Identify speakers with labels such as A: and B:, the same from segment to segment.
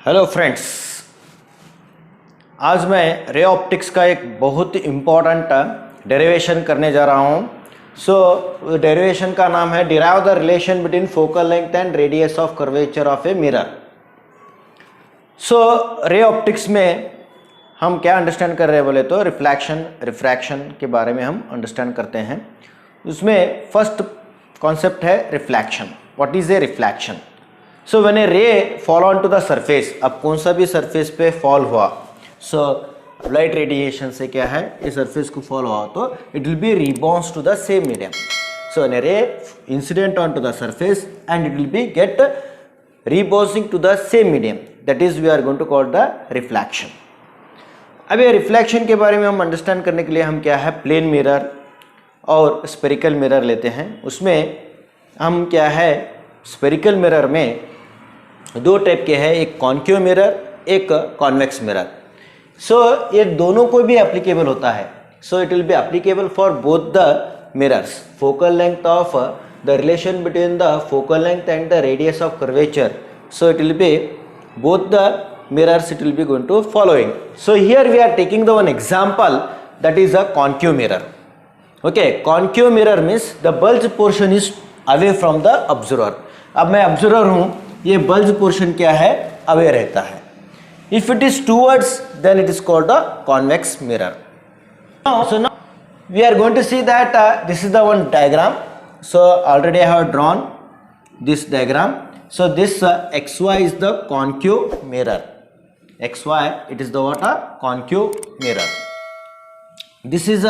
A: Hello friends, आज मैं ray optics का एक बहुत ही इम्पॉर्टेंट डेरिवेशन करने जा रहा हूँ। सो डेरिवेशन का नाम है derive the relation between focal length and radius of curvature of a mirror. So ray optics में हम क्या अंडरस्टैंड कर रहे हैं बोले तो रिफ्लेक्शन रिफ्रैक्शन के बारे में हम अंडरस्टैंड करते हैं। उसमें फर्स्ट कॉन्सेप्ट है reflection. What is a reflection? So when a ray fall on to the surface, अब कौन सा भी सरफेस पे फॉल हुआ, सो लाइट रेडिएशन से क्या है इस सरफेस को फॉल हुआ तो it will be rebounce to the same medium. So when a ray incident on to the surface and it will be get rebounding to the same medium, that is we are going to call the reflection। अब ये reflection के बारे में हम understand करने के लिए हम क्या है प्लेन मिरर और स्पेरिकल मिरर लेते हैं। उसमें हम क्या है स्पेरिकल मिरर में दो टाइप के हैं, एक कॉन्केव मिरर एक कॉन्वेक्स मिरर। सो ये दोनों को भी एप्लीकेबल होता है। So it will be applicable for both the mirrors. Focal length of the relation between the focal length and the radius of curvature, so it will be both the mirrors, it will be going to following. So here we are taking the one example, that is a concave mirror. Okay, concave mirror means the bulge portion is away from the observer। अब मैं observer हूँ, ये bulge portion क्या है away रहता है। If it is towards, then it is called the convex mirror। So now we are going to see that this is the one diagram। So already I have drawn this diagram. So this xy is the concave mirror. Xy, it is the what? Concave mirror. This is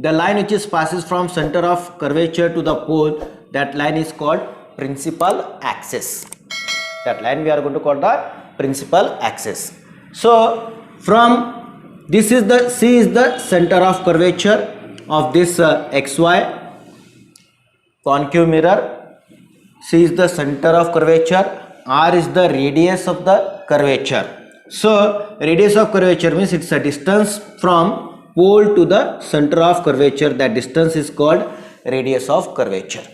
A: the line which is passes from center of curvature to the pole. That line is called principal axis. That line we are going to call the principal axis. So from this is the C is the center of curvature of this xy concave mirror. C is the center of curvature, R is the radius of the curvature. So radius of curvature means it's a distance from pole to the center of curvature. That distance is called radius of curvature.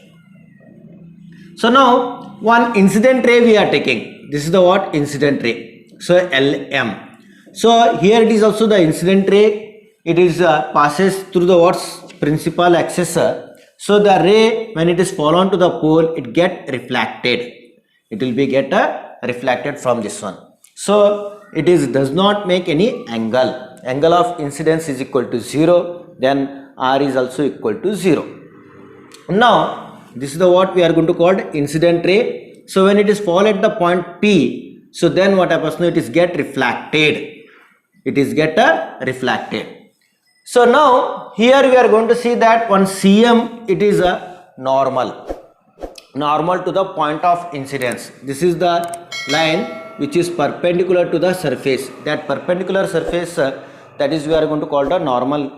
A: So now one incident ray we are taking. This is the what? Incident ray. So LM. So here it is also the incident ray. It is passes through the what's principal axis. So the ray when it is fall on to the pole, it get reflected. It will be get reflected from this one. So it is does not make any angle. Angle of incidence is equal to 0. Then R is also equal to 0. Now this is the what we are going to call incident ray. So when it is fall at the point P, so then what happens? Now it is get reflected. It is get reflected. So now here we are going to see that one CM, it is a normal to the point of incidence. This is the line which is perpendicular to the surface. That perpendicular surface that is we are going to call the normal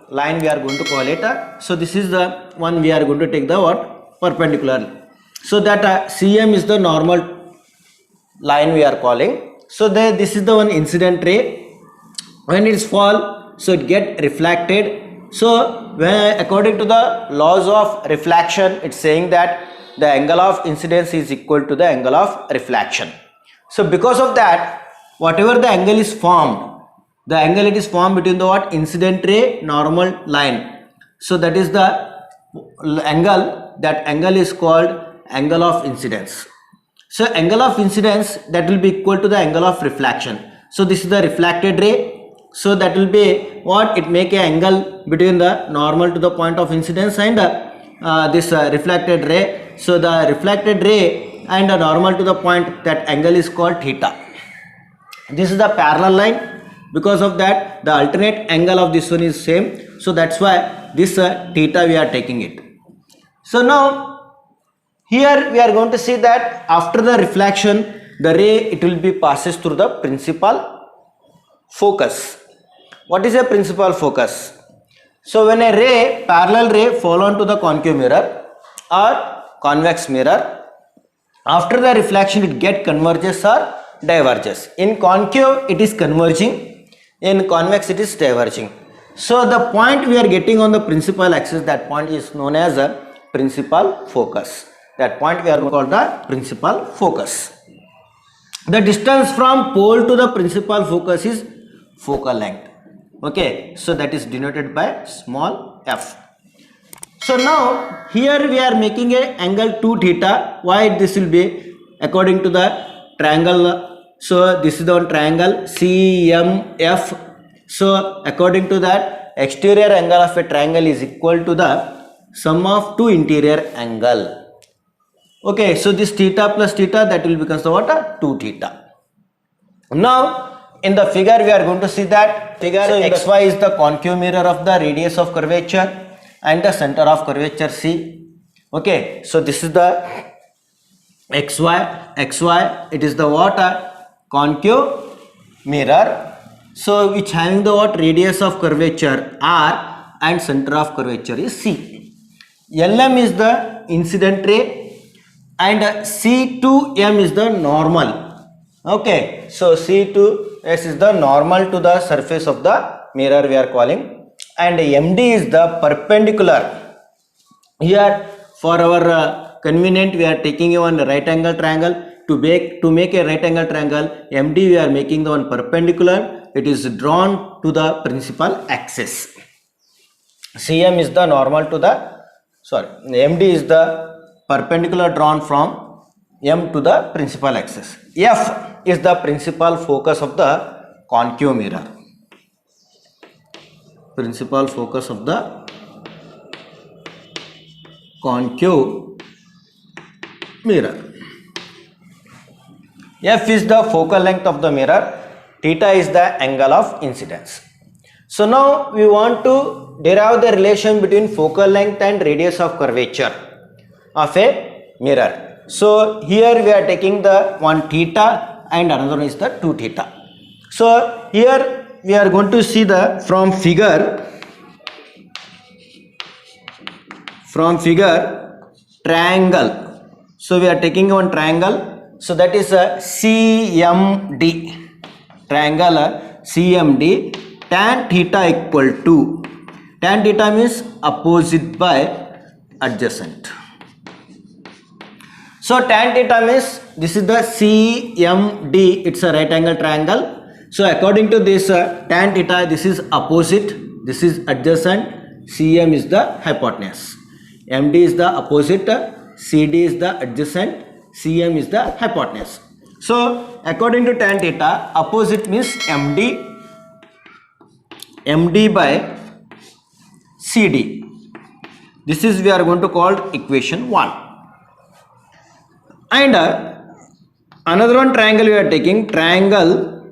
A: line we are going to call it. So this is the one we are going to take the what perpendicular. So that CM is the normal line we are calling. So this is the one incident ray. When it is fall, so it get reflected. So when according to the laws of reflection, it's saying that the angle of incidence is equal to the angle of reflection. So because of that, whatever the angle is formed, the angle it is formed between the what incident ray normal line. So that is the angle. That angle is called angle of incidence. So angle of incidence that will be equal to the angle of reflection. So this is the reflected ray. So that will be what it make an angle between the normal to the point of incidence and this reflected ray. So the reflected ray and the normal to the point, that angle is called theta. This is the parallel line. Because of that the alternate angle of this one is same. So that's why this theta we are taking it. So now here we are going to see that after the reflection the ray it will be passes through the principal focus. What is a principal focus? So when a ray, parallel ray fall on to the concave mirror or convex mirror, after the reflection it get converges or diverges. In concave it is converging, in convex it is diverging. So the point we are getting on the principal axis, that point is known as a principal focus. That point we are going to call the principal focus. The distance from pole to the principal focus is focal length. Okay, so that is denoted by small f. So now here we are making a angle 2 theta. Why this will be according to the triangle? So this is the one triangle CMF. So according to that, exterior angle of a triangle is equal to the sum of two interior angle. Okay, so this theta plus theta, that will become the what? 2 theta. Now in the figure we are going to see that figure. So xy is the concave mirror of the radius of curvature and the center of curvature C. Okay, so this is the xy, it is the what? Concave mirror. So which having the what? Radius of curvature R and center of curvature is C. LM is the incident ray and C2M is the normal. Okay, so C to S is the normal to the surface of the mirror we are calling, and MD is the perpendicular. Here for our convenient we are taking one right angle triangle. To make a right angle triangle, MD we are making the one perpendicular. It is drawn to the principal axis. CM is the normal to the MD is the perpendicular drawn from M to the principal axis. F is the principal focus of the concave mirror. Principal focus of the concave mirror. F is the focal length of the mirror. Theta is the angle of incidence. So now we want to derive the relation between focal length and radius of curvature of a mirror. So here we are taking the one theta and another one is the 2 theta. So here we are going to see the from figure triangle. So we are taking one triangle. So that is a CMD triangle CMD. Tan theta equal to, tan theta means opposite by adjacent. So tan theta means this is the CMD, it's a right angle triangle. So according to this tan theta, this is opposite, this is adjacent, CM is the hypotenuse, MD is the opposite, CD is the adjacent, CM is the hypotenuse. So according to tan theta, opposite means MD by CD. This is we are going to call equation 1. And another one triangle we are taking, triangle.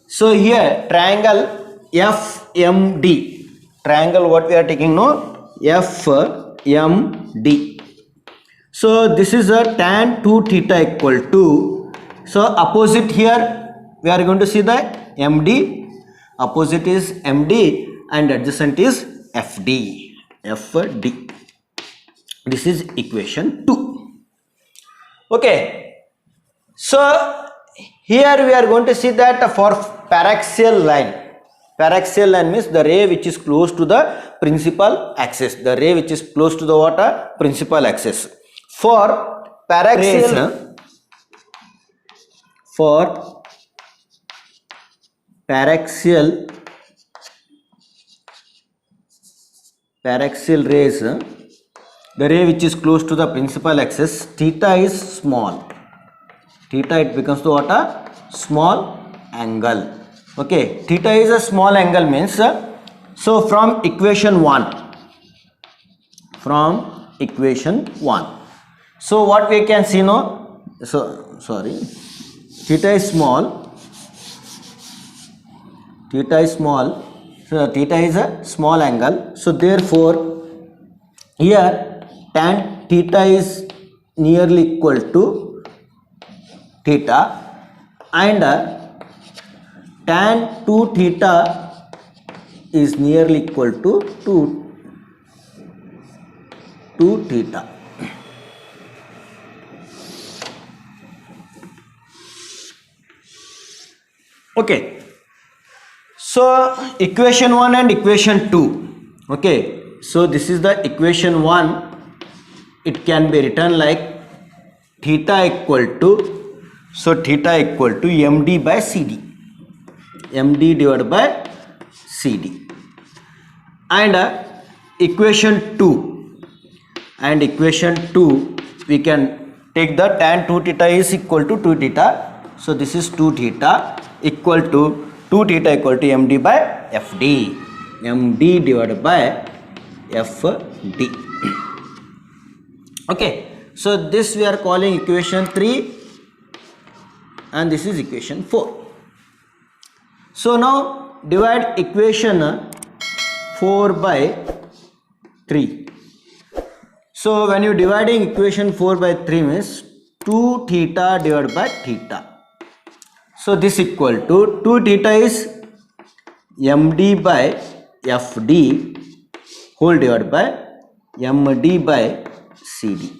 A: So here triangle FMD. Triangle what we are taking? No, FMD. So this is a tan 2 theta equal to. So opposite here we are going to see the MD. Opposite is MD and adjacent is FD. This is equation 2. Okay. So here we are going to see that for paraxial line. Paraxial line means the ray which is close to the principal axis. The ray which is close to the water principal axis. For paraxial rays, the ray which is close to the principal axis, theta is small. Theta it becomes the what? Small angle. Okay, theta is a small angle means, so from equation 1, so what we can see now, so sorry, theta is small, so theta is a small angle, so therefore here tan theta is nearly equal to theta and tan 2 theta is nearly equal to 2 theta. Okay, so equation 1 and equation 2. Okay, so this is the equation 1. It can be written like theta equal to So theta equal to MD by CD. MD divided by CD. And equation 2. And equation 2 we can take the tan 2 theta is equal to 2 theta. So this is 2 theta equal to 2 theta equal to MD by FD. MD divided by FD. Okay. So this we are calling equation 3 and this is equation 4. So now divide equation 4 by 3. So when you dividing equation 4 by 3 means 2 theta divided by theta. So this equal to 2 theta is MD by FD whole divided by MD by CD.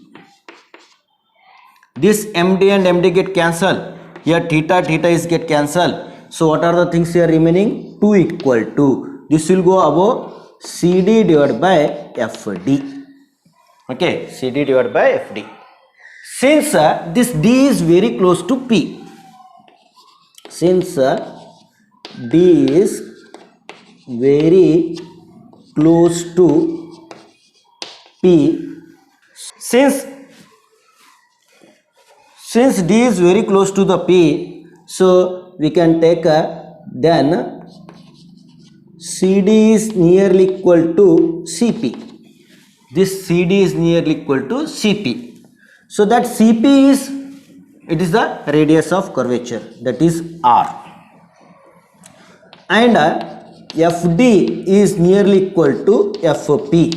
A: This MD and MD get cancelled. Here theta is get cancelled. So what are the things here remaining? 2 equal to. This will go above CD divided by FD. Okay, CD divided by FD. Since this D is very close to P. Since D is very close to P. Since D is very close to the P, so we can take then CD is nearly equal to CP. This CD is nearly equal to CP. So that CP is, it is the radius of curvature, that is R. And FD is nearly equal to FP.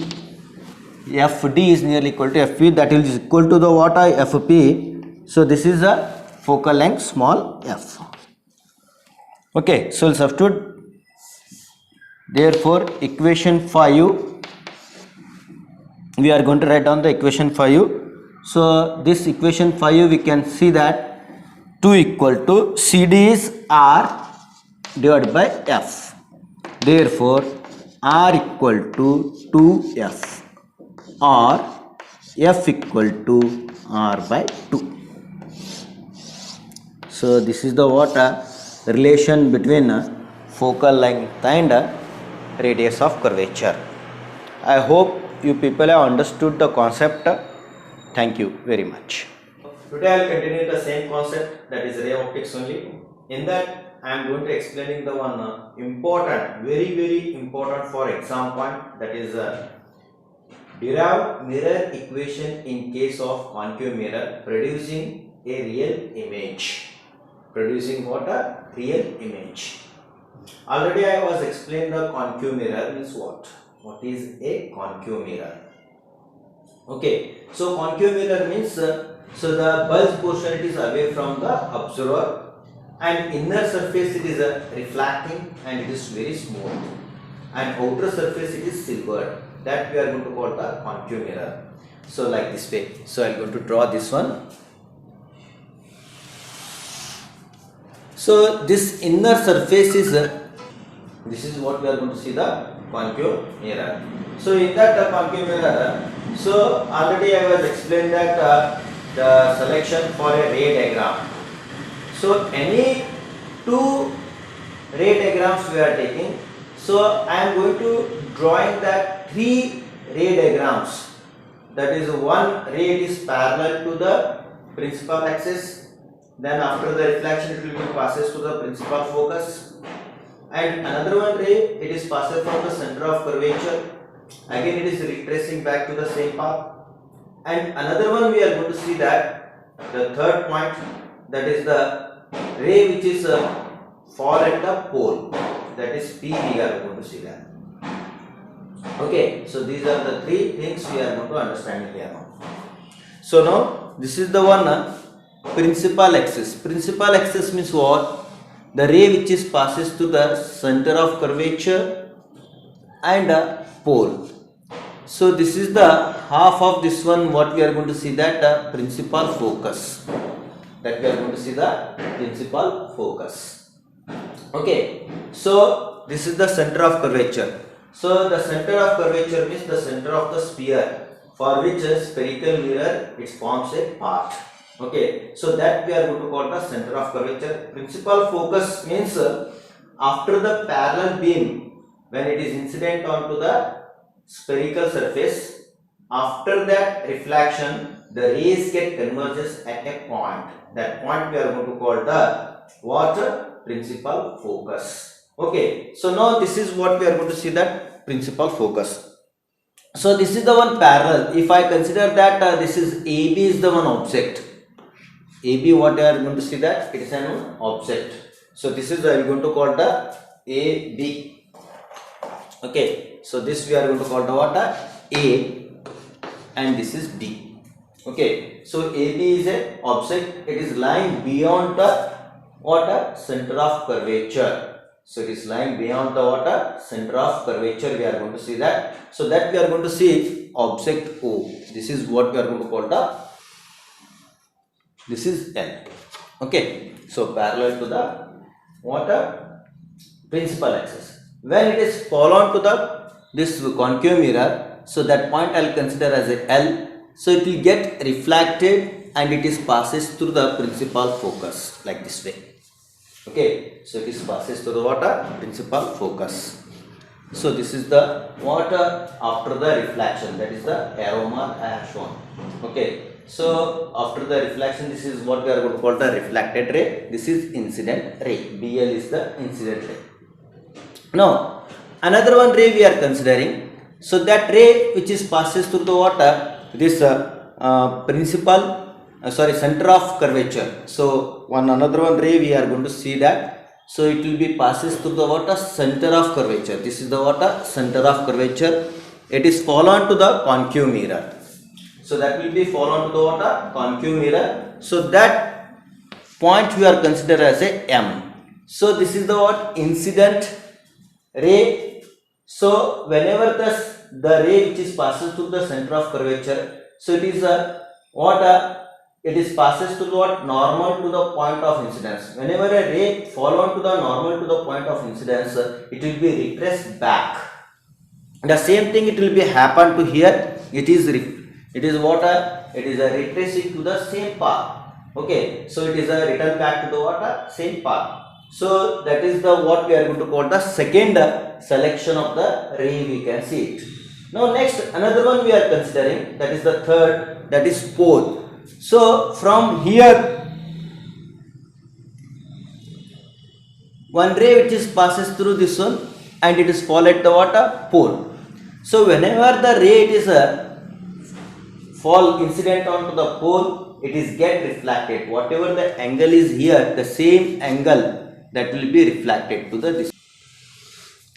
A: FD is nearly equal to FP, that is equal to the what? FP. So this is a focal length small f. Okay, so we'll substitute. Therefore, equation 5, we are going to write down the equation 5. So this equation 5 we can see that 2 equal to CD is R divided by F. Therefore, R equal to 2F or F equal to R by 2. So this is the what relation between focal length and radius of curvature. I hope you people have understood the concept. Thank you very much. Today I will continue the same concept, that is ray optics only. In that I am going to explaining the one important, very important for exam point, that is derive mirror equation in case of concave mirror producing a real image. Producing what? A real image. Already I was explained the concave mirror means what? What is a concave mirror? Okay, so concave mirror means so the bulge portion it is away from the observer and inner surface it is reflecting and it is very smooth and outer surface it is silvered. That we are going to call the concave mirror. So like this way. So I am going to draw this one. So this inner surface is this is what we are going to see, the concave mirror. So in that concave mirror, so already I was explained that the selection for a ray diagram. So any two ray diagrams we are taking. So I am going to drawing that 3 ray diagrams. That is, one ray is parallel to the principal axis. Then after the reflection it will be passes to the principal focus, and another one ray it is passes from the center of curvature, again it is retracing back to the same path, and another one we are going to see that the third point, that is the ray which is fall at the pole, that is P, we are going to see that. Okay, so these are the 3 things we are going to understand here now. So now this is the one principal axis. Principal axis means what? The ray which is passes to the center of curvature and pole. So this is the half of this one, what we are going to see, that principal focus. That we are going to see the principal focus. Okay, so this is the center of curvature. So the center of curvature means the center of the sphere, for which a spherical mirror it forms a part. Okay, so that we are going to call the center of curvature. Principal focus means after the parallel beam, when it is incident onto the spherical surface, after that reflection, the rays get converges at a point. That point we are going to call the what? Principal focus. Okay, so now this is what we are going to see, that principal focus. So this is the one parallel. If I consider that this is AB is the one object. AB, what I am going to see, that it is an object. So this is I am going to call the AB. Okay. So this we are going to call the what? A, and this is D. Okay. So AB is an object. It is lying beyond the what? Center of curvature. So it is lying beyond the what? Center of curvature. We are going to see that. So that we are going to see object O. This is what we are going to call the. This is L. Okay. So parallel to the what? Principal axis. When it is follow to the this concave mirror, so that point I will consider as a L. So it will get reflected and it is passes through the principal focus like this way. Okay, so it is passes through the water principal focus. So this is the water after the reflection, that is the arrow mark I have shown. Okay, so after the reflection, this is what we are going to call the reflected ray. This is incident ray. BL is the incident ray. Now another one ray we are considering. So that ray which is passes through the water, this center of curvature. So another one ray we are going to see that. So it will be passes through the water center of curvature. This is the water center of curvature. It is follown to the concave mirror. So that will be follown to the water concave mirror. So that point we are considered as a M. So this is the what? Incident ray. So whenever the ray which is passes through the center of curvature, so it is it is passes to the what? Normal to the point of incidence. Whenever a ray follow to the normal to the point of incidence, it will be retraced back. The same thing it will be happen to here. It is what? It is a retracing to the same path. Okay, so it is a return back to the what? Same path. So that is the what we are going to call the second selection of the ray. We can see it. Now next another one we are considering, that is the third, that is pole. So from here one ray which is passes through this one and it is fall at the water pole. So whenever the ray it is fall incident onto the pole, it is get reflected. Whatever the angle is here, the same angle that will be reflected to the this.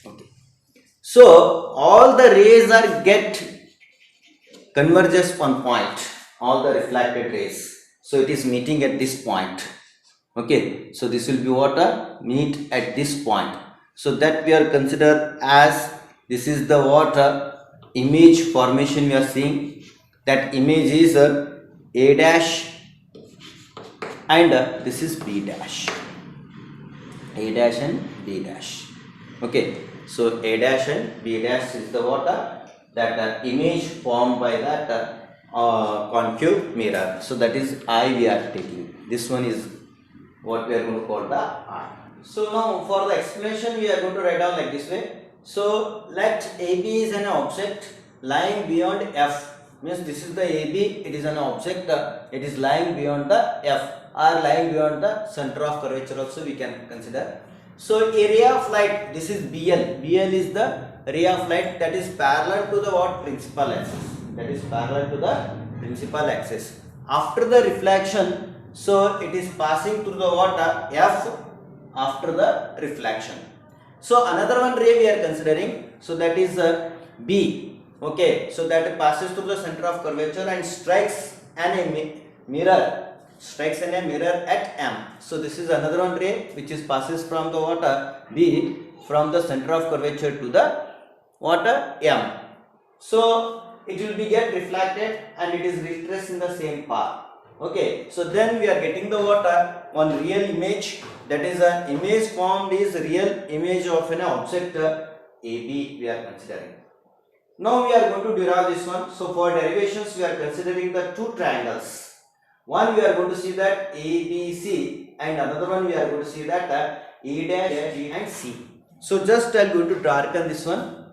A: Okay. So all the rays are get converges one point. All the reflected rays. So it is meeting at this point. Okay. So this will be what? Meet at this point. So that we are considered as this is the water image formation we are seeing. That image is A dash and this is B dash. A dash and B dash. Okay. So A dash and B dash is the water that image formed by that concave mirror. So that is I we are taking. This one is what we are going to call the I. So now for the explanation we are going to write down like this way. So let AB is an object lying beyond F. Means this is the AB, it is an object, it is lying beyond the F or lying beyond the center of curvature also we can consider. So a ray of light, this is BL. BL is the ray of light that is parallel to the what? Principal axis. That is parallel to the principal axis. After the reflection, so it is passing through the water F after the reflection. So another one ray we are considering, so that is B. Okay, so that passes through the center of curvature and strikes a mirror at M. So this is another one ray which is passes from the water B from the center of curvature to the water M. So it will be get reflected and it is retraced in the same path. Okay, so then we are getting the water one real image, that is an image formed is real image of an object AB we are considering. Now we are going to derive this one. So for derivations we are considering the two triangles. One we are going to see that ABC, and another one we are going to see that A dash, B and C. So just I am going to darken this one.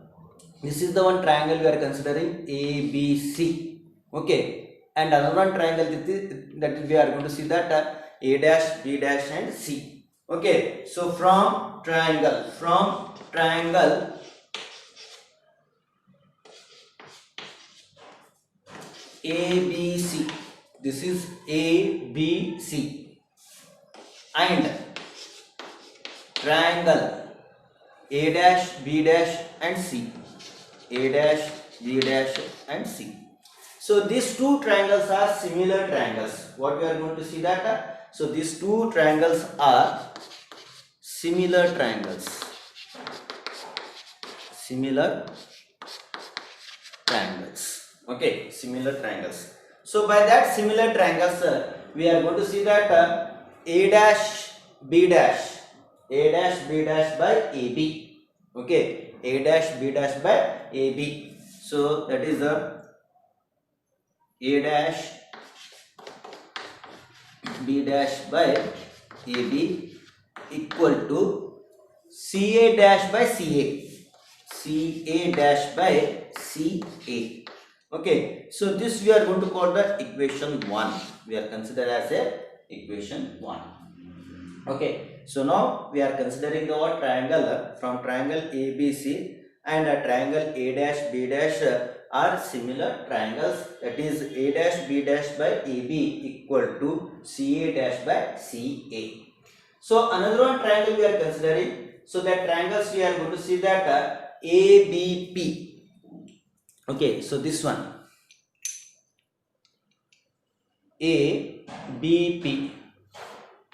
A: This is the one triangle we are considering, ABC. Okay, and another one triangle that we are going to see that A dash, B dash and C. Okay, so from triangle ABC, this is ABC, and triangle A dash, B dash and C, A dash, B dash and C. So these two triangles are similar triangles. What we are going to see that so these two triangles are similar triangles, okay, similar triangles. So by that similar triangles we are going to see that A dash, B dash, A dash, B dash by AB. Okay, A dash, B dash by AB. So that is the A dash, B dash by AB equal to CA dash by CA, CA dash by CA. Okay, so this we are going to call the equation 1. We are considered as a equation 1. Okay, so now we are considering the triangle from triangle ABC and a triangle A dash, B dash are similar triangles. That is A dash, B dash by AB equal to CA dash by CA. So another one triangle we are considering. So that triangles we are going to see that ABP. Okay, so this one ABP,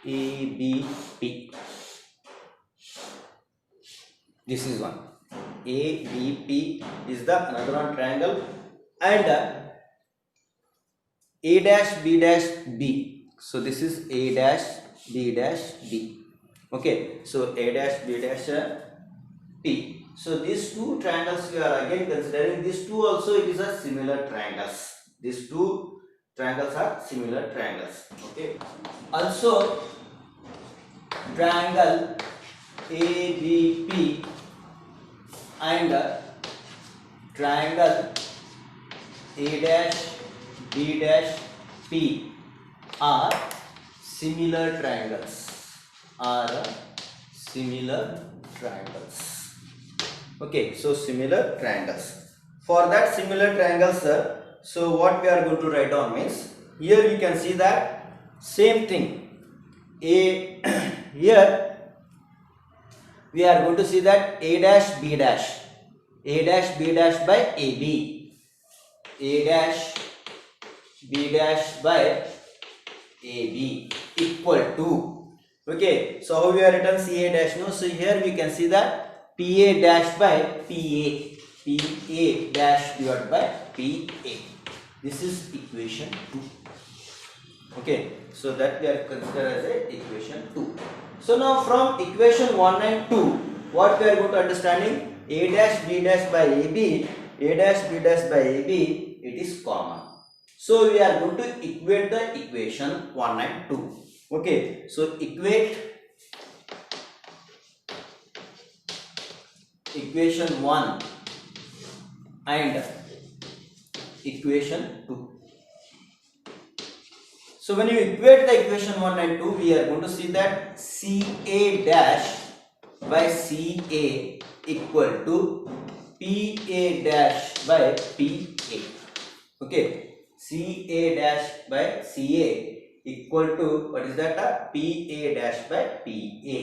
A: ABP. This is one. ABP is the another one triangle, and A dash, B dash, B. So this is A dash, B dash, B. Okay, so A dash, B dash, P. So these two triangles we are again considering. These two also it is a similar triangles. These two triangles are similar triangles. Okay. Also triangle ABP and triangle A dash, B dash, P are similar triangles. Okay, so similar triangles. For that similar triangles, so what we are going to write down means, here we can see that same thing. Here we are going to see that A dash, B dash, A dash, B dash by AB, A dash, B dash by AB equal to. Okay, so how we are written CA dash? No, so here we can see that PA dash by PA, PA dash divided by PA. This is equation 2. Okay, so that we are considered as a equation 2. So now from equation 1 and 2, what we are going to understanding, A dash, B dash by AB, A dash, B dash by AB, it is common. So we are going to equate the equation 1 and 2. Okay, so equate equation 1 and equation 2. So when you equate the equation 1 and 2, we are going to see that CA dash by CA equal to PA dash by PA. Okay, CA dash by CA equal to, what is that, PA dash by PA.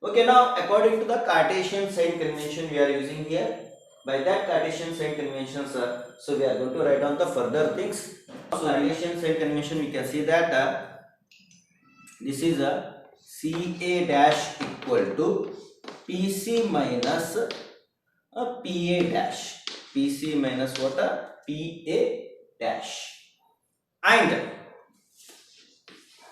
A: Okay, now according to the Cartesian sign convention we are using here, by that Cartesian sign convention, so we are going to write down the further things. So Cartesian sign convention, we can see that this is a CA dash equal to PC minus PA dash, PC minus what, PA dash,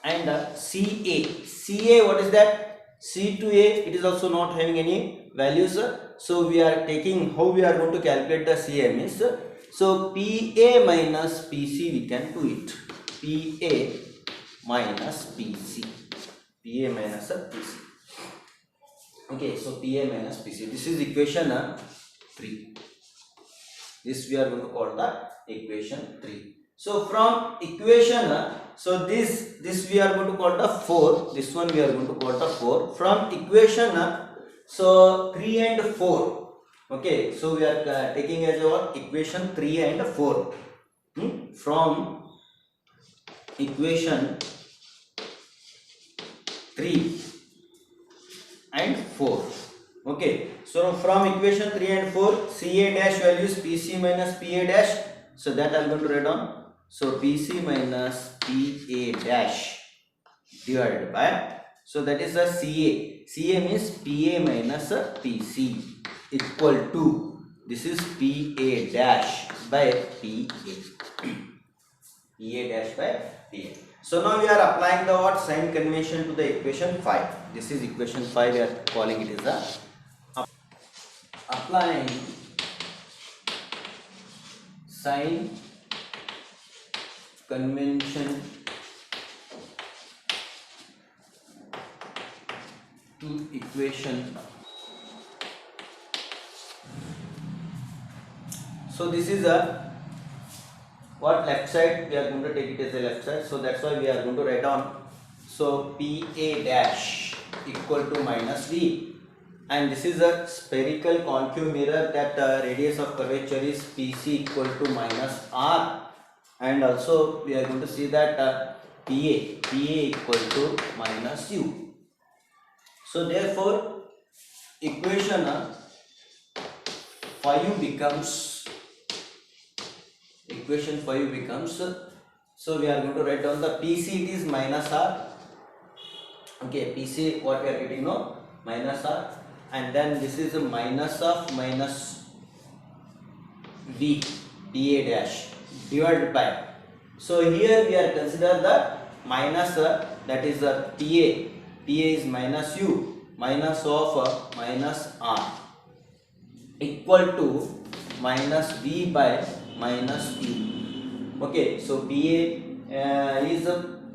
A: and CA, what is that? C to A, it is also not having any values, so we are taking, how we are going to calculate the CA means, so PA minus PC we can do it. PA minus PC. PA minus PC. Okay, so PA minus PC. This is equation 3. This we are going to call the equation 3. So from equation, so this we are going to call the 4. This one we are going to call the 4. From equation, so 3 and 4. Okay, so we are taking as our equation 3 and 4. From equation 3 and 4. Okay, so from equation 3 and 4, CA dash values PC minus PA dash. So that I am going to write down. So PC minus PA dash divided by, so that is the CA. CA means PA minus PC equal to, this is PA dash by PA. PA dash by PA. So now we are applying the what sign convention to the equation 5. This is equation 5. We are calling it is the applying sign convention to equation. So this is a what left side, we are going to take it as a left side, so that's why we are going to write down, so PA dash equal to minus V, and this is a spherical concave mirror that radius of curvature is PC equal to minus R, and also we are going to see that PA equal to minus U. So therefore equation 5 becomes, so we are going to write down the PC, it is minus R. Okay, PC what we are getting now, minus R, and then this is a minus of minus V PA dash divided by, so here we are consider the minus that is the PA is minus U, minus of minus R equal to minus V by minus U. Okay, so PA is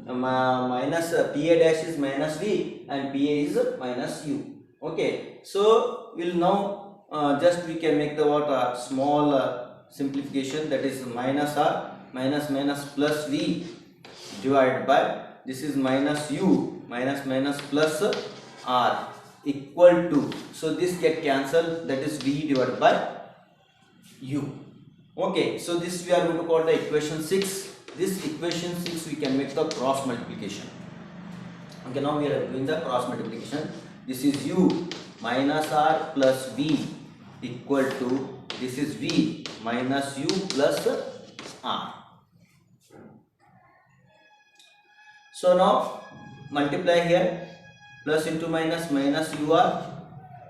A: minus PA dash is minus V and PA is minus U. Okay, so we'll now just we can make the what small simplification, that is minus R minus minus plus V divided by, this is minus U minus minus plus R equal to, so this get cancelled, that is V divided by U. Okay, so this we are going to call the equation 6. This equation 6 we can make the cross multiplication. Okay, now we are doing the cross multiplication. This is U minus R plus V equal to, this is V minus U plus R. So now multiply here, plus into minus minus UR,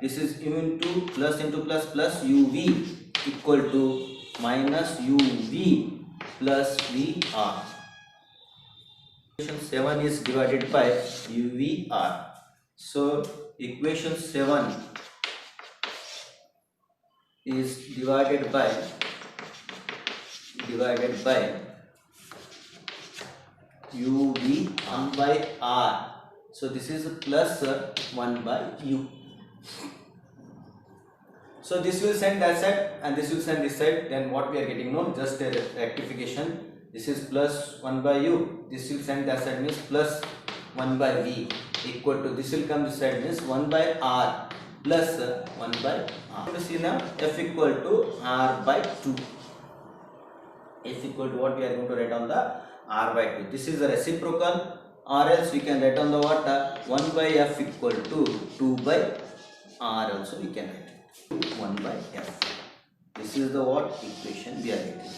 A: this is U into plus plus UV equal to minus UV plus VR. Equation 7 is divided by UVR. So equation 7 is divided by UV 1 by R. So this is plus 1 by U. So this will send that side and this will send this side. Then what we are getting now, just a rectification. This is plus 1 by U. This will send that side means plus 1 by V equal to, this will come this side means 1 by R plus 1 by R. You see now F equal to R by 2. F equal to what we are going to write on the R by 2. This is the reciprocal, or else we can write on the what 1 by F equal to 2 by R also we can write. 1 by F. This is the what equation we are getting.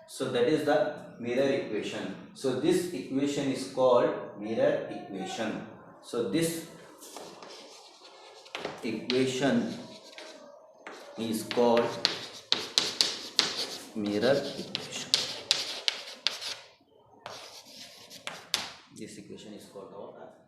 A: So that is the mirror equation. So this equation is called mirror equation. So this equation is called mirror equation. This equation is called what?